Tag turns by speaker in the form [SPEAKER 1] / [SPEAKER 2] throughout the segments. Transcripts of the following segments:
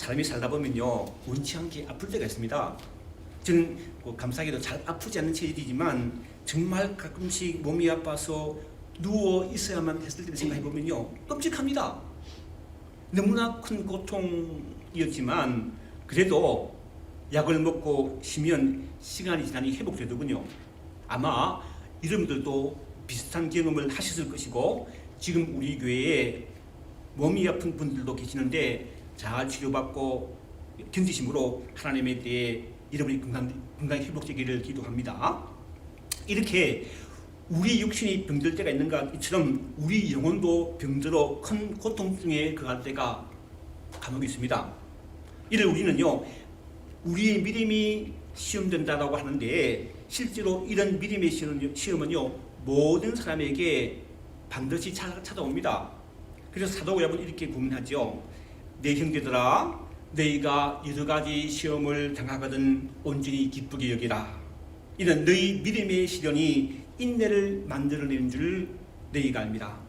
[SPEAKER 1] 사람이 살다 보면요 원치 않게 아플 때가 있습니다. 저는 감사하게도 잘 아프지 않는 체질이지만 정말 가끔씩 몸이 아파서 누워 있어야만 했을 때 생각해 보면요 끔찍합니다. 너무나 큰 고통이었지만 그래도 약을 먹고 쉬면 시간이 지나니 회복되더군요. 아마 여러분들도 비슷한 경험을 하셨을 것이고 지금 우리 교회에 몸이 아픈 분들도 계시는데 잘 치료받고 견디심으로 하나님에 대해 여러분이 건강히 회복되기를 기도합니다. 이렇게 우리 육신이 병들 때가 있는가 이처럼 우리 영혼도 병들어 큰 고통중에 거할 때가 간혹 있습니다. 이를 우리는요 우리의 믿음이 시험된다고 하는데 실제로 이런 믿음의 시험은요 모든 사람에게 반드시 찾아옵니다. 그래서 사도 야고보는 이렇게 고민하죠. 내 형제들아 너희가 여러 가지 시험을 당하거든 온전히 기쁘게 여기라. 이는 너희 믿음의 시련이 인내를 만들어내는 줄 너희가 압니다.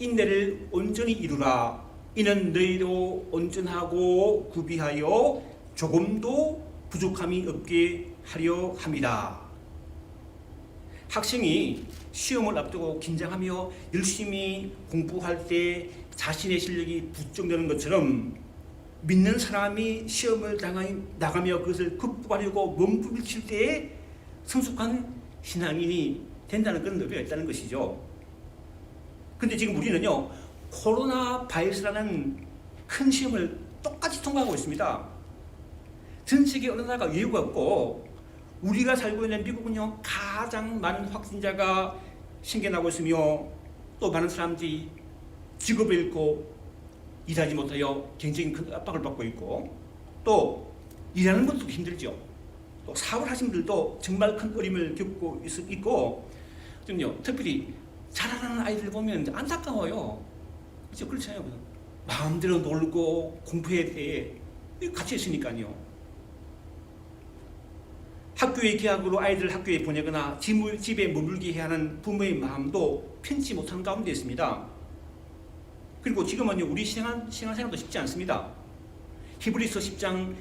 [SPEAKER 1] 인내를 온전히 이루라. 이는 너희도 온전하고 구비하여 조금도 부족함이 없게 하려 함이다. 학생이 시험을 앞두고 긴장하며 열심히 공부할 때 자신의 실력이 부쩍되는 것처럼 믿는 사람이 시험을 나가며 그것을 극복하려고 몸부림칠 때에 성숙한 신앙인이 된다는 그런 의미가 있다는 것이죠. 근데 지금 우리는요 코로나 바이러스라는 큰 시험을 똑같이 통과하고 있습니다. 전 세계 어느 나라가 예우가 없고 우리가 살고 있는 미국은요 가장 많은 확진자가 생겨나고 있으며 또 많은 사람들이 직업을 잃고 일하지 못하여 굉장히 큰 압박을 받고 있고 또 일하는 것도 힘들죠. 또 사업을 하신 분들도 정말 큰 어려움을 겪고 있고 특별히 자라나는 아이들 보면 안타까워요. 그렇죠? 그렇잖아요. 마음대로 놀고 공부에 대해 같이 있으니까요. 학교의 계약으로 아이들 학교에 보내거나 집에 머물게 해야 하는 부모의 마음도 편치 못하는 가운데 있습니다. 그리고 지금은요 우리 신앙생활도 쉽지 않습니다. 히브리서 10장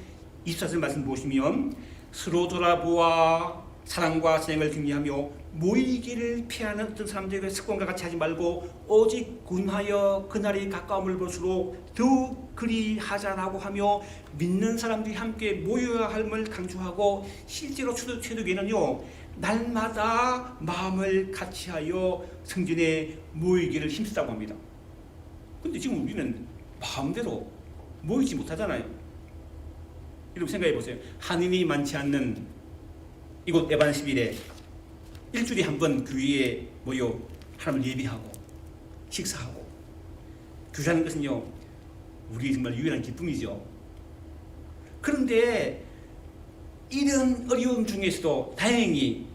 [SPEAKER 1] 24절 말씀 보시면 서로 돌아보아 사랑과 진행을 격려하며 모이기를 피하는 어떤 사람들의 습관과 같이 하지 말고 오직 군하여 그날이 가까움을 볼수록 더욱 그리 하자라고 하며 믿는 사람들이 함께 모여야 함을 강조하고 실제로 초대교회는요 날마다 마음을 같이하여 성전에 모이기를 힘쓰다고 합니다. 근데 지금 우리는 마음대로 모이지 못하잖아요. 여러분 생각해 보세요. 한인이 많지 않는 이곳 에반스빌에 일주일에 한 번 교회에 모여 하나님을 예배하고 식사하고 교제하는 것은요 우리 정말 유일한 기쁨이죠. 그런데 이런 어려움 중에서도 다행히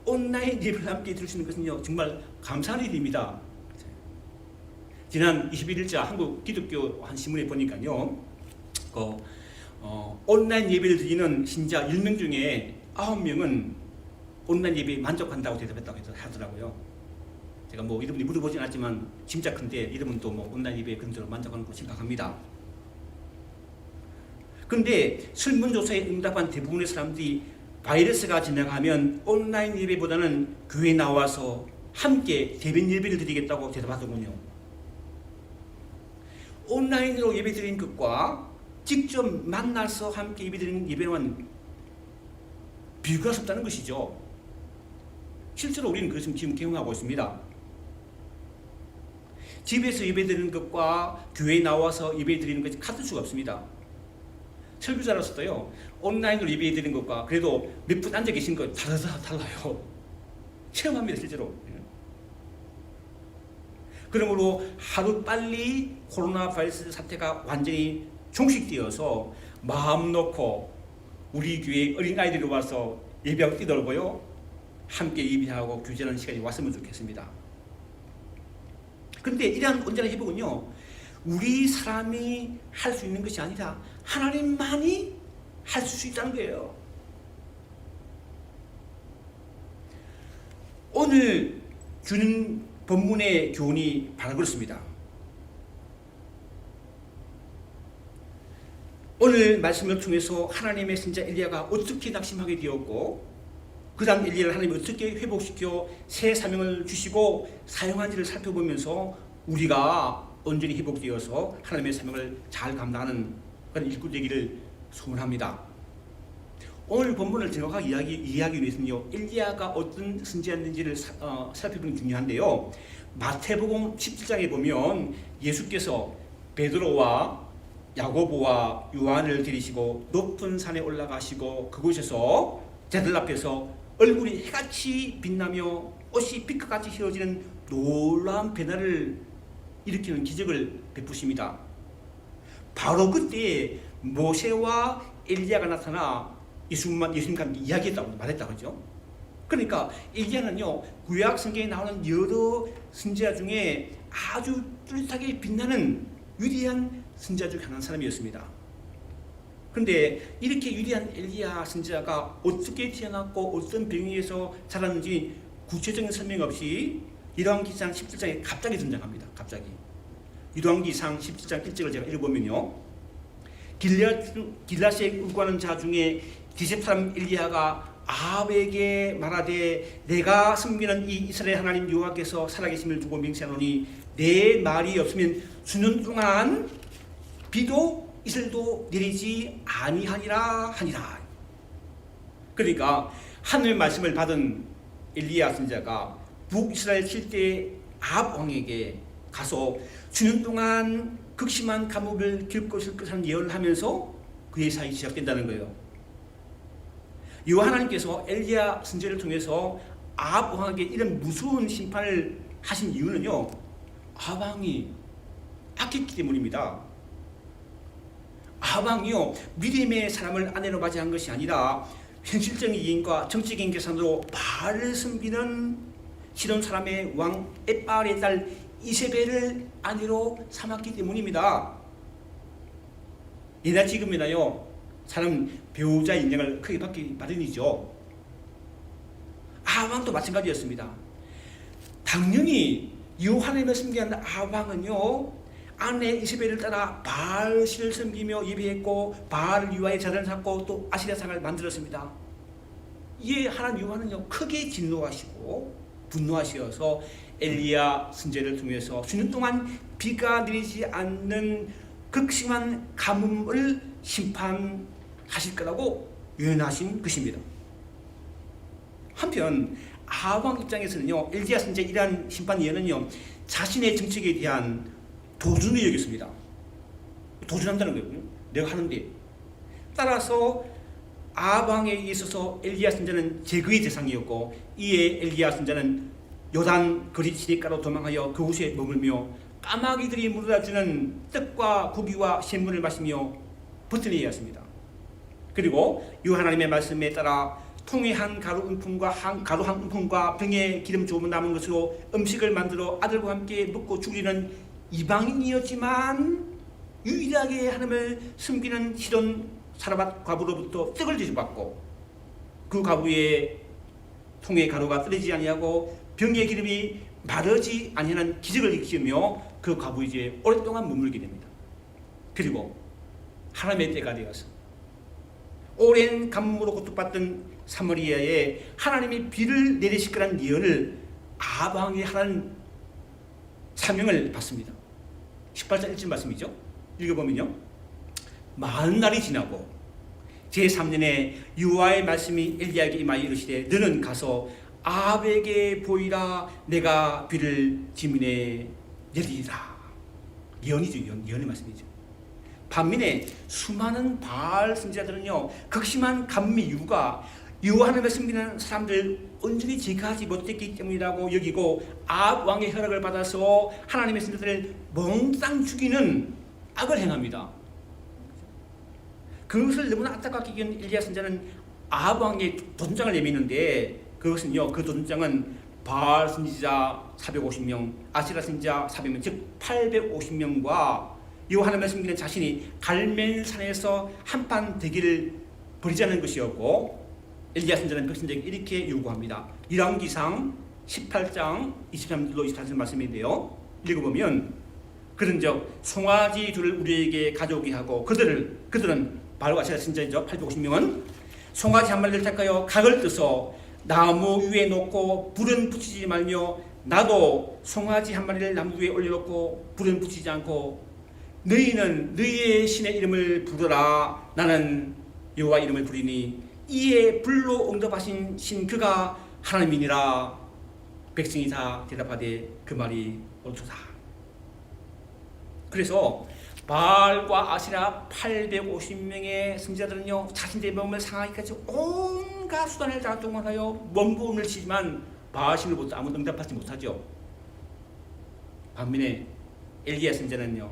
[SPEAKER 1] 온라인 예배를 함께 들을 수 있는 것은요 정말 감사한 일입니다. 지난 21일자 한국 기독교 한 신문에 보니까요 온라인 예배를 드리는 신자 10명 중에 9명은 온라인 예배에 만족한다고 대답했다고 하더라고요. 제가 여러분이 물어보진 않았지만 짐작컨대 여러분도 온라인 예배에 그런 대로 만족하는 걸 생각합니다. 그런데 설문조사에 응답한 대부분의 사람들이 바이러스가 지나가면 온라인 예배보다는 교회에 나와서 함께 대면 예배를 드리겠다고 대답하더군요. 온라인으로 예배 드리는 것과 직접 만나서 함께 예배 드리는 예배와는 비교할 수 없다는 것이죠. 실제로 우리는 그것을 지금 경험하고 있습니다. 집에서 예배드리는 것과 교회에 나와서 예배드리는 것이 같을 수가 없습니다. 설교자로서도요 온라인으로 예배드리는 것과 그래도 몇 분 앉아 계신 것 달라요. 체험합니다 실제로. 그러므로 하루빨리 코로나 바이러스 사태가 완전히 종식되어서 마음 놓고 우리 교회 어린아이들이 와서 예배하고 뛰놀고요 함께 예배하고 교제하는 시간이 왔으면 좋겠습니다. 그런데 이러한 온전한 회복은요 우리 사람이 할 수 있는 것이 아니라 하나님만이 할 수 있다는 거예요. 오늘 주는 본문의 교훈이 바로 그렇습니다. 오늘 말씀을 통해서 하나님의 선지자 엘리야가 어떻게 낙심하게 되었고 그 다음 엘리야를 하나님이 어떻게 회복시켜 새 사명을 주시고 사용한지를 살펴보면서 우리가 온전히 회복되어서 하나님의 사명을 잘 감당하는 그런 일꾼 되기를 소원합니다. 오늘 본문을 정확하게 이해하기 위해서는요, 엘리야가 어떤 선지자였는지를 살펴보는 게 중요한데요. 마태복음 17장에 보면 예수께서 베드로와 야고보와 요한을 데리시고 높은 산에 올라가시고 그곳에서 제들 앞에서 얼굴이 해같이 빛나며 옷이 피크같이 휘어지는 놀라운 변화를 일으키는 기적을 베푸십니다. 바로 그때 모세와 엘리야가 나타나 예수님과 함께 이야기했다고 말했다고 하죠. 그러니까 엘리야는요, 구약 성경에 나오는 여러 선지자 중에 아주 뚜렷하게 빛나는 위대한 선지자 중 한 사람이었습니다. 그런데 이렇게 위대한 엘리야 선지자가 어떻게 태어났고 어떤 병에서 자랐는지 구체적인 설명 없이 열왕기상 17장에 갑자기 등장합니다. 갑자기 열왕기상 17장 1절을 제가 읽어보면요, 길앗에 의구하는 자 중에 디셉 사람 엘리야가 아합에게 말하되 내가 섬기는 이 이스라엘 하나님 여호와께서 살아계심을 두고 맹세하노니 내 말이 없으면 수년 동안 비도 이슬도 내리지 아니하니라 하니라. 그러니까 하늘 말씀을 받은 엘리야 선지자가 북이스라엘 7대 아합 왕에게 가서 수년 동안 극심한 가뭄을 겪을 것을 예언을 하면서 그의 사역이 시작된다는 거예요. 여호와 하나님께서 엘리야 선지자를 통해서 아합 왕에게 이런 무서운 심판을 하신 이유는요, 아합 왕이 악했기 때문입니다. 아합 왕이요, 믿음의 사람을 아내로 맞이한 것이 아니라 현실적인 이익과 정치적인 계산으로 바알을 섬기는 시돈 사람의 왕 엣바알의 딸 이세벨을 아내로 삼았기 때문입니다. 예나 지금이나요, 사람 배우자 인정을 크게 받기 마련이죠. 아합 왕도 마찬가지였습니다. 당연히 여호와 하나님을 섬기는 아합 왕은요, 아내 이세벨을 따라 바알신을 섬기며 예배했고 바알을 위하여 제단을 쌓고 또 아시라상을 만들었습니다. 이에 하나님 여호와는요, 크게 진노하시고 분노하시어서 엘리야 선지자를 통해서 수년 동안 비가 내리지 않는 극심한 가뭄을 심판하실 거라고 예언하신 것입니다. 한편 아합 왕 입장에서는요, 엘리야 선지자의 이러한 심판 예언은요, 자신의 정책에 대한 도전을 여겼습니다. 도전한다는 거예요. 내가 하는데. 따라서 아합 왕에 있어서 엘리야 선지자는 제거의 대상이었고, 이에 엘리야 선지자는 요단 거리 시내가로 도망하여 그곳에 머물며 까마귀들이 물어다주는 떡과 고기와 샘물을 마시며 버텨내야 했습니다. 그리고 이 하나님의 말씀에 따라 통에 한 가루 은품과 가루 한 은품과 병에 기름 조금 남은 것으로 음식을 만들어 아들과 함께 먹고 죽이는 이방인이었지만 유일하게 하나님을 섬기는 시돈 사라밧 과부로부터 떡을 대접받고 그 과부의 통의 가루가 떨어지지 아니하고 병의 기름이 마르지 아니하는 기적을 일으키며 그 과부 이제 오랫동안 머물게 됩니다. 그리고 하나님의 때가 되어서 오랜 가뭄으로 고통받던 사마리아에 하나님이 비를 내리실 거라는 예언을 아합 왕이 하라는 사명을 받습니다. 18장 1절 말씀이죠. 읽어보면요, 40날이 지나고 제3년에 여호와의 말씀이 엘리야에게 임하여 이르시되 너는 가서 아합에게 보이라. 내가 비를 지면에 내리리라. 예언이죠. 예언의 말씀이죠. 반면에 수많은 바알 선지자들은요, 극심한 가뭄의 이유가 여호와 하나님을 섬기는 사람들 온전히 제거하지 못했기 때문이라고 여기고 아합 왕의 허락을 받아서 하나님의 선지자들을 몽땅 죽이는 악을 행합니다. 그것을 너무나 안타깝게 여긴 엘리야 선지자는 아합 왕의 도전장을 내미는데 그것은요, 그 도전장은 바알 선지자 450명, 아세라 선지자 400명, 즉 850명과 여호와 하나님을 섬기는 자신이 갈멜산에서 한판 대기를 벌이자는 것이었고, 엘리야 선지자는 백성들에게 이렇게 요구합니다. 열왕기상 18장 23절로 24절 말씀인데요, 읽어보면 그런즉 송아지 둘을 우리에게 가져오게 하고 그들은 바알과 아세라 신자이죠. 850명은 송아지 한 마리를 택하여 각을 떠서 나무 위에 놓고 불은 붙이지 말며 나도 송아지 한 마리를 나무 위에 올려놓고 불은 붙이지 않고 너희는 너희의 신의 이름을 부르라. 나는 여호와 이름을 부리니 이에 불로 응답하신 신 그가 하나님이니라. 백성이 다 대답하되 그 말이 옳도다. 그래서 바알과 아세라 850명의 승자들은요, 자신들의 몸을 상하기까지 온갖 수단을 다 동원하여 몸부림을 치지만 바알 신으로부터 아무 응답하지 못하죠. 반면에 엘리야 선지자는요,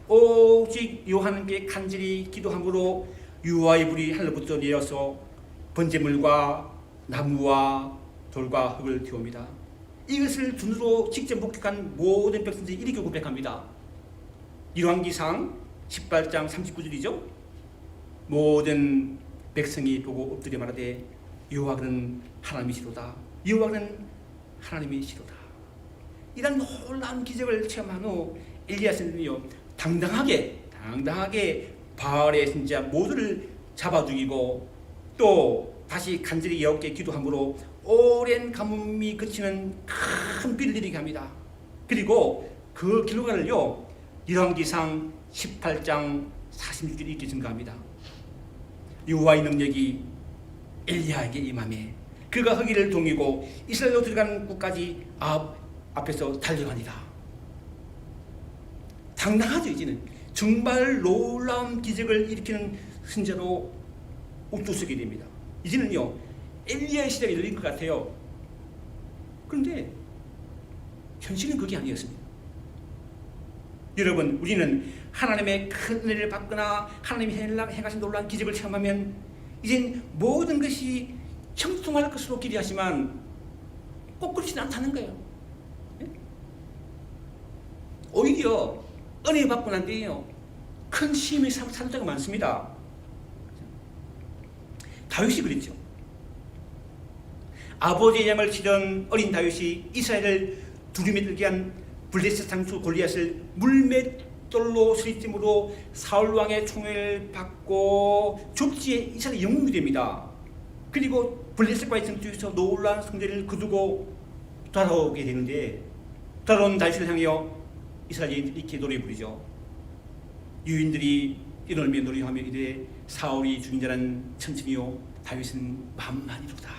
[SPEAKER 1] 오직 여호와께 간절히 기도함으로 여호와의 불이 하늘부터 내려서 번제물과 나무와 돌과 흙을 태웁니다. 이것을 눈으로 직접 목격한 모든 백성들이 이렇게 고백합니다. 열왕기상 18장 39절이죠. 모든 백성이 보고 엎드려 말하되 여호와는 하나님이시로다. 여호와는 하나님이시로다. 이런 놀라운 기적을 체험한 후 엘리야 선지자는요, 당당하게 바알의 선지자 모두를 잡아 죽이고 또 다시 간절히 여호와께 기도함으로 오랜 가뭄이 그치는 큰 비를 내리게 합니다. 그리고 그 결과를요, 열왕기상 18장 46절에 이렇게 증가합니다. 여호와의 능력이 엘리야에게 임하매 그가 흑기를 동이고 이스라엘로 들어간 곳까지 앞에서 달려가니라. 당당하죠. 이제는 정말 놀라운 기적을 일으키는 선지자로 우뚝서게 됩니다. 이제는요, 엘리야의 시작이 열린 것 같아요. 그런데 현실은 그게 아니었습니다. 여러분, 우리는 하나님의 큰 은혜를 받거나 하나님이 행하신 놀라운 기적을 체험하면 이젠 모든 것이 형통할 것으로 기대하지만 꼭 그렇지는 않다는 거예요. 오히려 은혜 받고 난 뒤에요, 큰 시험을 사는 때가 많습니다. 다윗이 그랬죠. 아버지의 양을 치던 어린 다윗이 이스라엘을 두루미 들게 한 블레셋 장수 골리앗을 물맷돌로 스리팀으로 사울 왕의 총애를 받고 좁지에 이스라엘 영웅이 됩니다. 그리고 블레셋과의 전투에서 놀라운 승리를 거두고 돌아오게 되는데, 돌아온 다윗을 향하여 이스라엘이 이렇게 노래 부르죠. 유인들이 뛰놀며 노래하며 이르되 사울이 죽인 자는 천천히요 다윗은 만만이로다.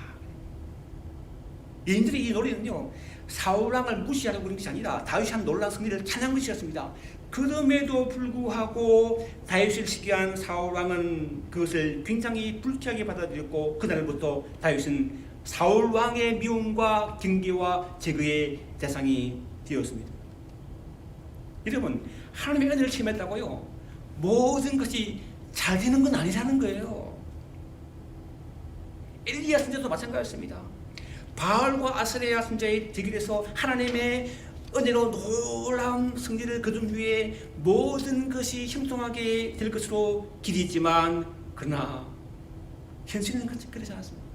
[SPEAKER 1] 유인들의 이 노래는요, 사울왕을 무시하려고 그런 것이 아니라 다윗이 한 놀라운 승리를 찬양한 것이었습니다. 그럼에도 불구하고 다윗을 시기한 사울왕은 그것을 굉장히 불쾌하게 받아들였고 그날부터 다윗은 사울왕의 미움과 경계와 제거의 대상이 되었습니다. 여러분, 하나님의 은혜를 체험했다고요, 모든 것이 잘 되는 건 아니라는 거예요. 엘리야 선지자도 마찬가지였습니다. 바알과 아세라 선지자의 대결에서 하나님의 은혜로 놀라운 승리를 거둔 후에 모든 것이 형통하게 될 것으로 기대했지만 그러나 현실은 그렇지 않았습니다.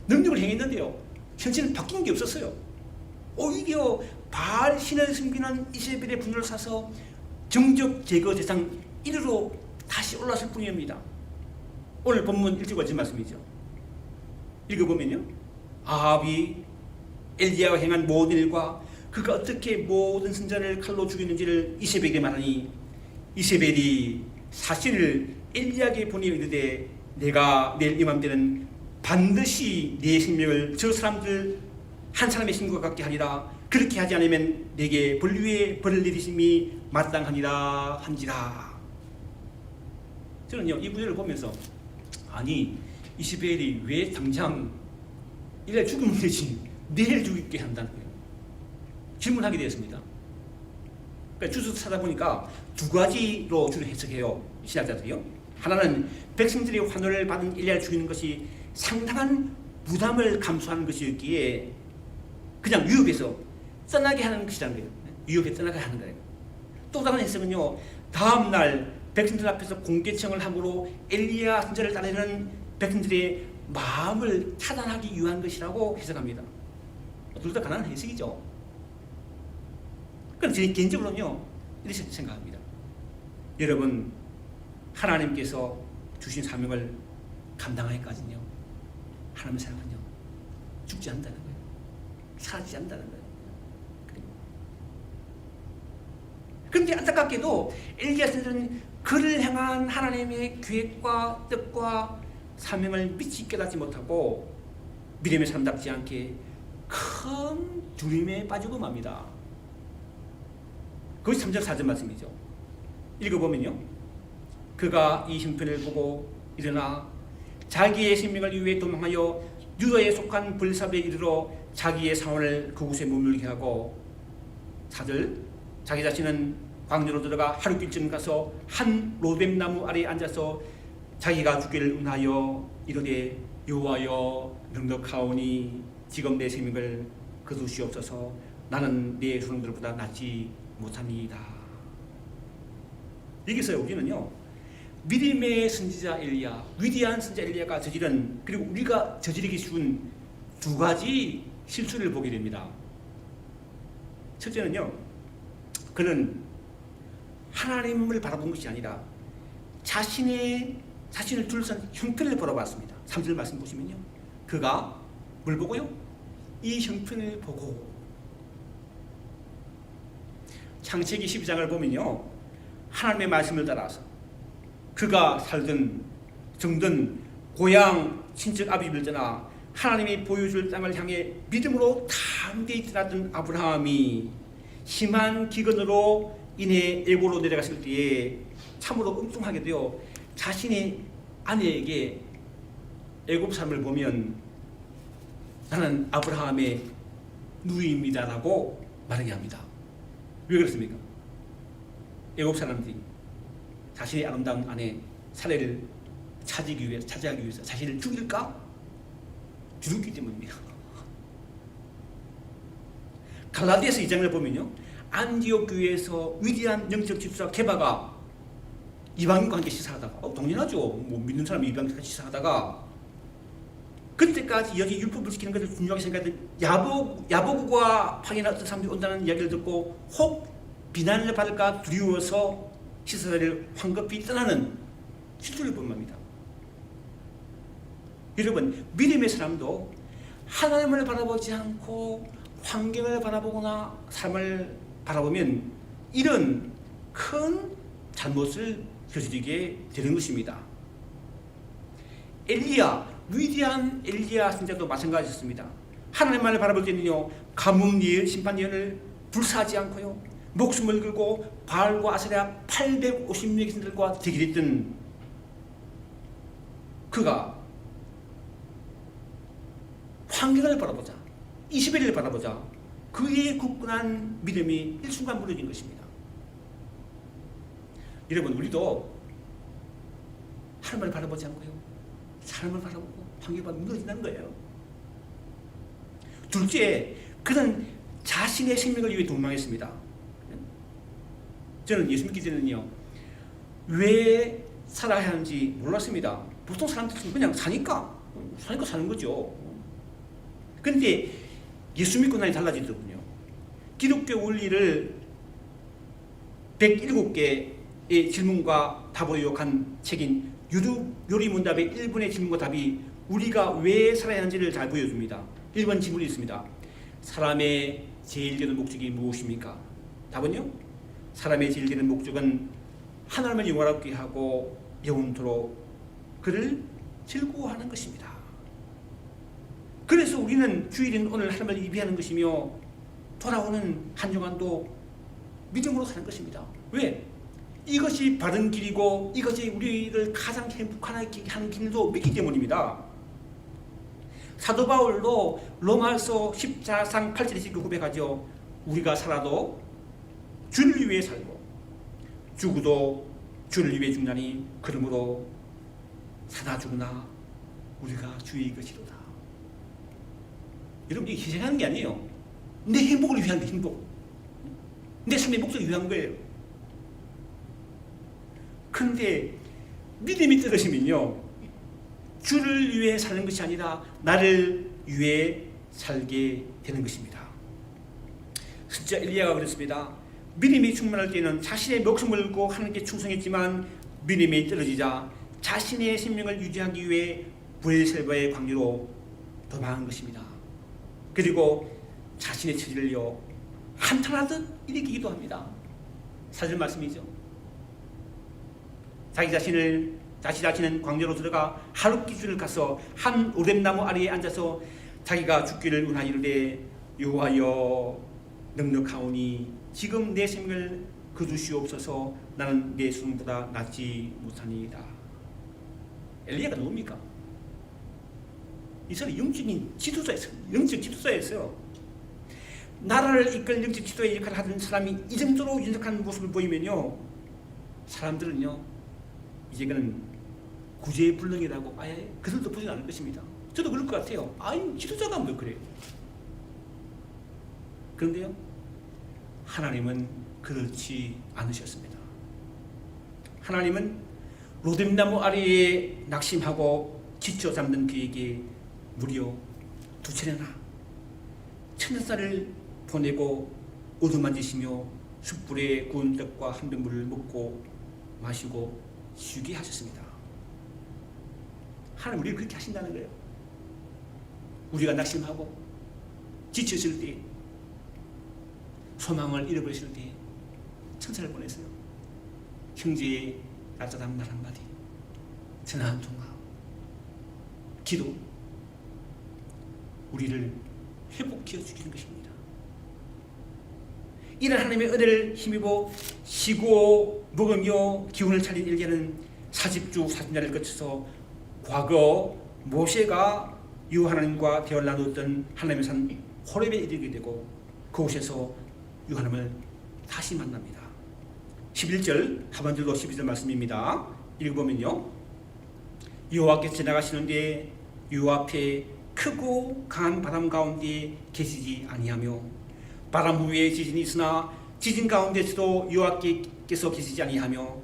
[SPEAKER 1] 능력을 행했는데요, 현실은 바뀐 게 없었어요. 오히려 바알 신을 섬기는 이세벨의 분노를 사서 정적 제거 대상 1위로 다시 올랐을 뿐입니다. 오늘 본문 1절과 말씀이죠. 읽어보면요, 아합이 엘리야가 행한 모든 일과 그가 어떻게 모든 선지자를 칼로 죽였는지를 이세벨에게 말하니 이세벨이 사실을 엘리야에게 보내 이르되 내가 내일 이맘때는 반드시 내 생명을 저 사람들 한 사람의 신과 같게 하리라. 그렇게 하지 않으면 내게 벌 위에 벌을 내리심이 마땅하니라 한지라. 저는요, 이 구절을 보면서 아니 이세벨이 왜 당장 일날 죽으면 되지 내일 죽게 한다는 거예요. 질문하게 되었습니다. 그러니까 주소 찾아보니까 두 가지로 주로 해석해요, 신학자들이요. 하나는 백성들이 환호를 받은 엘리야를 죽이는 것이 상당한 부담을 감수하는 것이었기에 그냥 유혹해서 떠나게 하는 것이라는 거예요. 유혹해 떠나게 하는 거예요. 또 다른 해석은요, 다음날 백성들 앞에서 공개청을 함으로 엘리야 선지자를 따르는 백성들의 마음을 차단하기 위한 것이라고 해석합니다. 둘 다 가난한 해석이죠. 그럼 저는 개인적으로는요 이렇게 생각합니다. 여러분, 하나님께서 주신 사명을 감당하기까지는요 하나님의 사람은요 죽지 않는다는 거예요. 사라지지 않는다는 거예요. 그런데 안타깝게도 엘리야 선지자는 그를 향한 하나님의 계획과 뜻과 사명을 미치 깨닫지 못하고 믿음의 사람답지 않게 큰 두려움에 빠지고 맙니다. 그것이 3절 4절 말씀이죠. 읽어보면요, 그가 이 형편을 보고 일어나 자기의 생명을 위해 도망하여 유다에 속한 블삽에 이르러 자기의 사원을 그곳에 머물게 하고, 4절, 자기 자신은 광야로 들어가 하루길쯤 가서 한 로뎀 나무 아래에 앉아서 자기가 죽기를 운하여 이르되, 여호와여 넉넉하오니 지금 내 생명을 거두시옵소서. 나는 내 조상들보다 낫지 못합니다. 여기서 우리는요 믿음의 선지자 엘리야, 위대한 선지자 엘리야가 저지른, 그리고 우리가 저지르기 쉬운 두 가지 실수를 보게 됩니다. 첫째는요, 그는 하나님을 바라본 것이 아니라 자신을 둘러싼 형편을 바라봤습니다. 3절 말씀 보시면요, 그가 뭘 보고요? 이 형편을 보고. 창세기 12장을 보면요, 하나님의 말씀을 따라서 그가 살던 정든 고향 친척 아비를 떠나 하나님이 보여줄 땅을 향해 믿음으로 담대히 떠났던 아브라함이 심한 기근으로 인해 애고로 내려갔을 때에 참으로 엉뚱하게 되어 자신의 아내에게 애굽 사람을 보면 나는 아브라함의 누이입니다라고 말하게 합니다. 왜 그렇습니까? 애굽 사람들이 자신의 아름다운 아내 사례를 차지하기 위해서 자신을 죽일까? 두렵기 때문입니다. 갈라디아서 2장을 보면요, 안디옥 교회에서 위대한 영적 집사 게바가 이방인과 함께 시사하다가, 당연하죠, 뭐 믿는 사람이 이방인과 시사하다가, 그때까지 여기 율법을 지키는 것을 중요하게 생각했던 야보구와 파견한 어떤 사람들이 온다는 이야기를 듣고 혹 비난을 받을까 두려워서 시사자를 황급히 떠나는 실수를 본 겁니다. 여러분, 믿음의 사람도 하나님을 바라보지 않고 환경을 바라보거나 삶을 바라보면 이런 큰 잘못을 저지르게 되는 것입니다. 위대한 엘리야 선지자도 마찬가지였습니다. 하나님만을 바라볼 때는요, 가뭄 예언, 심판 예언을 불사하지 않고요, 목숨을 걸고 바알과 아세라 850명의 신들과 대결했던 그가 환경을 바라보자, 이스라엘을 바라보자, 그의 굳건한 믿음이 일순간 무너진 것입니다. 여러분, 우리도 하나님을 바라보지 않고요, 사람을 바라보고 환경을 바라보고 무너진다는 거예요. 둘째, 그는 자신의 생명을 위해 도망했습니다. 저는 예수 믿기 전에는요, 왜 살아야 하는지 몰랐습니다. 보통 사람들은 그냥 사니까 사는 거죠. 그런데 예수 믿고 나니 달라지더군요. 기독교 원리를 107개의 질문과 답으로 요약한 책인 요리문답의 1번의 질문과 답이 우리가 왜 살아야 하는지를 잘 보여줍니다. 1번 질문이 있습니다. 사람의 제일 되는 목적이 무엇입니까? 답은요, 사람의 제일 되는 목적은 하나님을 영원하게 하고 영원토록 그를 즐거워하는 것입니다. 그래서 우리는 주일인 오늘 하나님을 예배하는 것이며 돌아오는 한 주간도 믿음으로 사는 것입니다. 왜? 이것이 바른 길이고 이것이 우리를 가장 행복하게 하는 길도 믿기 때문입니다. 사도 바울도 로마서 14장 8절에 이렇게 고백하죠. 우리가 살아도 주를 위해 살고 죽어도 주를 위해 죽나니 그러므로 사나 죽으나 우리가 주의 것이로다. 여러분, 이게 희생하는 게 아니에요. 내 행복을 위한 게 행복, 내 삶의 목적을 위한 거예요. 그런데 믿음이 떨어지면요, 주를 위해 사는 것이 아니라 나를 위해 살게 되는 것입니다. 진짜 엘리야가 그랬습니다. 믿음이 충만할 때는 자신의 목숨을 걸고 하나님께 충성했지만 믿음이 떨어지자 자신의 생명을 유지하기 위해 브엘세바의 광야로 도망한 것입니다. 그리고 자신의 처지를요 한탄하듯 일으키기도 합니다. 사절 말씀이죠. 자기 자신은 광야로 들어가 하루 기준을 가서 한 오렘나무 아래에 앉아서 자기가 죽기를 원하이르되 여호와여 넉넉하오니 지금 내 생명을 거두시옵소서 나는 내 수능보다 낫지 못하니이다. 엘리야가 누굽니까? 이 사람이 영적인 지도자였어요. 영적 지도자였어요. 나라를 이끌 영적 지도의 역할을 하던 사람이 이 정도로 윤택한 모습을 보이면요 사람들은요 이제는 구제불능이라고 아예 그들도 보지 않을 것입니다. 저도 그럴 것 같아요. 아니 지도자가 뭐 그래요. 그런데요 하나님은 그렇지 않으셨습니다. 하나님은 로뎀나무 아래에 낙심하고 지쳐 잠든 그에게 무려 2차례나 천년살을 보내고 어루만지시며 숯불에 구운 떡과 한 병물을 먹고 마시고 쉬게 하셨습니다. 하나님 우리를 그렇게 하신다는 거예요. 우리가 낙심하고 지쳤을 때 소망을 잃어버렸을 때 천사를 보냈어요. 형제의 따뜻한 말 한마디, 전화 한 통화, 기도, 우리를 회복시켜 주시는 것입니다. 이런 하나님의 은혜를 힘입어 쉬고 먹으며 기운을 차린 엘리야는 40주 40년을 거쳐서 과거 모세가 유 하나님과 대화를 나누었던 하나님의 산 호렙에 이르게 되고 그곳에서 유 하나님을 다시 만납니다. 11절 하반절도 12절 말씀입니다. 읽어보면요 여호와께서 지나가시는데 유 앞에 크고 강한 바람 가운데 계시지 아니하며 바람 후에 지진이 있으나 지진 가운데서도 여호와께서 계시지 아니하며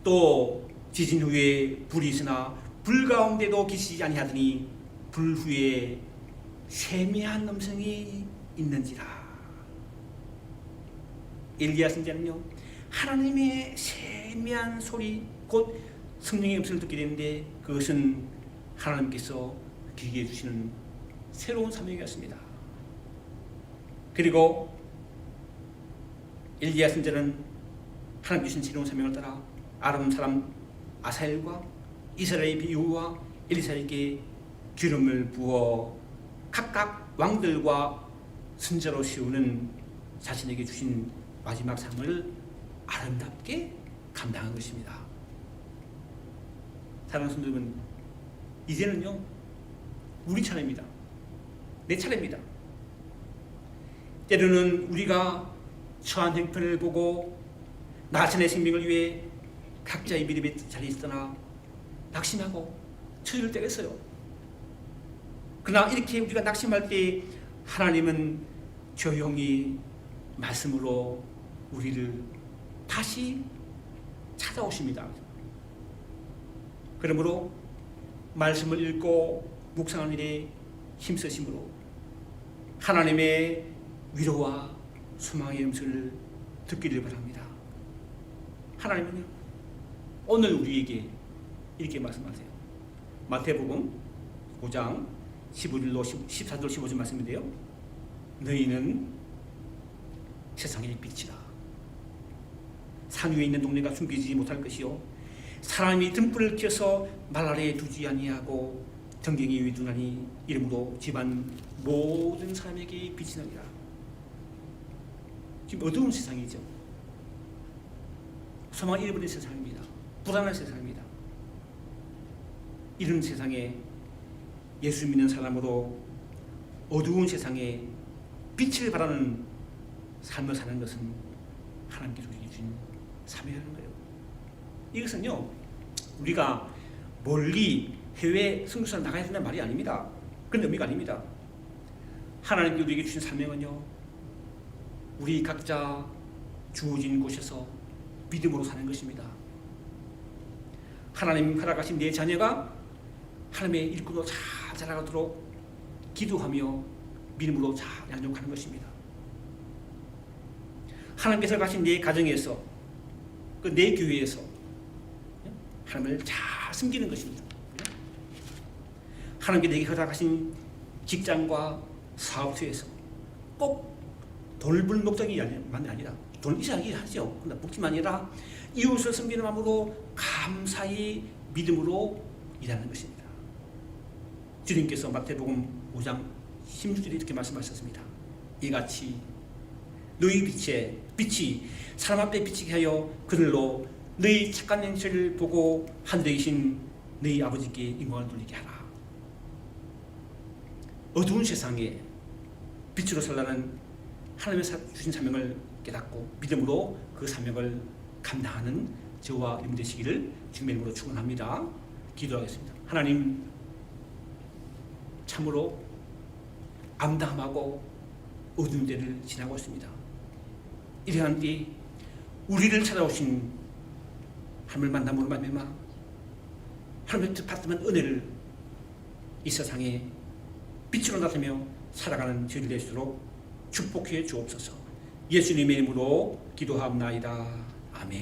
[SPEAKER 1] 또 지진 후에 불이 있으나 불 가운데도 계시지 아니하더니 불 후에 세미한 음성이 있는지라. 엘리야 선지자는요 하나님의 세미한 소리 곧 성령의 음성을 듣게 되는데 그것은 하나님께서 그에게 주시는 새로운 사명이었습니다. 그리고 엘리야 선지자는 하나님 주신 새로운 사명을 따라 아람 사람 아사엘과 이스라엘 비유와 엘리사에게 기름을 부어 각각 왕들과 선지자로 세우는 자신에게 주신 마지막 상을 아름답게 감당한 것입니다. 사랑하는 성도 여러분, 이제는요 우리 차례입니다. 내 차례입니다. 때로는 우리가 처한 형편을 보고 나 자신의 생명을 위해 각자의 믿음의 자리에 있으나 낙심하고 처질 때가 있어요. 그러나 이렇게 우리가 낙심할 때 하나님은 조용히 말씀으로 우리를 다시 찾아오십니다. 그러므로 말씀을 읽고 묵상하는 일에 힘쓰심으로 하나님의 위로와 소망의 음성을 듣기를 바랍니다. 하나님은요 오늘 우리에게 이렇게 말씀하세요. 마태복음 5장 15절로 14절 15절 말씀인데요 너희는 세상의 빛이라. 산 위에 있는 동네가 숨기지 못할 것이요 사람이 등불을 켜서 말 아래에 두지 아니하고 전경이 위에 두나니 이름으로 집안 모든 사람에게 빛이 나리라. 지금 어두운 세상이죠. 소망 잃어버린 세상입니다. 불안한 세상입니다. 이런 세상에 예수 믿는 사람으로 어두운 세상에 빛을 발하는 삶을 사는 것은 하나님께서 우리에게 주신 사명이라는 거예요. 이것은요 우리가 멀리 해외 선교사 나가야 된다는 말이 아닙니다. 그런 의미가 아닙니다. 하나님께 우리에게 주신 사명은요 우리 각자 주어진 곳에서 믿음으로 사는 것입니다. 하나님 허락하신 내 자녀가 하나님의 일꾼으로 잘 자라가도록 기도하며 믿음으로 잘 양육하는 것입니다. 하나님께서 가신 내 가정에서, 그 내 교회에서 하나님을 잘 섬기는 것입니다. 하나님께 내게 허락하신 직장과 사업소에서 꼭 돈을 벌 목적이만 아니라, 돈을 있어야 하죠. 그러나 복지만 아니라 이웃을 섬기는 마음으로 감사히 믿음으로 일하는 것입니다. 주님께서 마태복음 5장 16절에 이렇게 말씀하셨습니다. 이같이 너희 빛이 사람 앞에 비치게 하여 그들로 너희 착한 행실을 보고 하늘에 계신 너희 아버지께 영광을 돌리게 하라. 어두운 세상에 빛으로 살라는 하나님의 주신 사명을 깨닫고 믿음으로 그 사명을 감당하는 저와 여러분 되시기를 주님의 이름으로 축원합니다. 기도하겠습니다. 하나님, 참으로 암담하고 어두운 때를 지나고 있습니다. 이러한 때 우리를 찾아오신 하나님을 만남으로 말미암아 하나님의 받은 은혜를 이 세상에 빛으로 나타내며 살아가는 저희들 될수록 축복해 주옵소서. 예수님의 이름으로 기도하옵나이다. 아멘.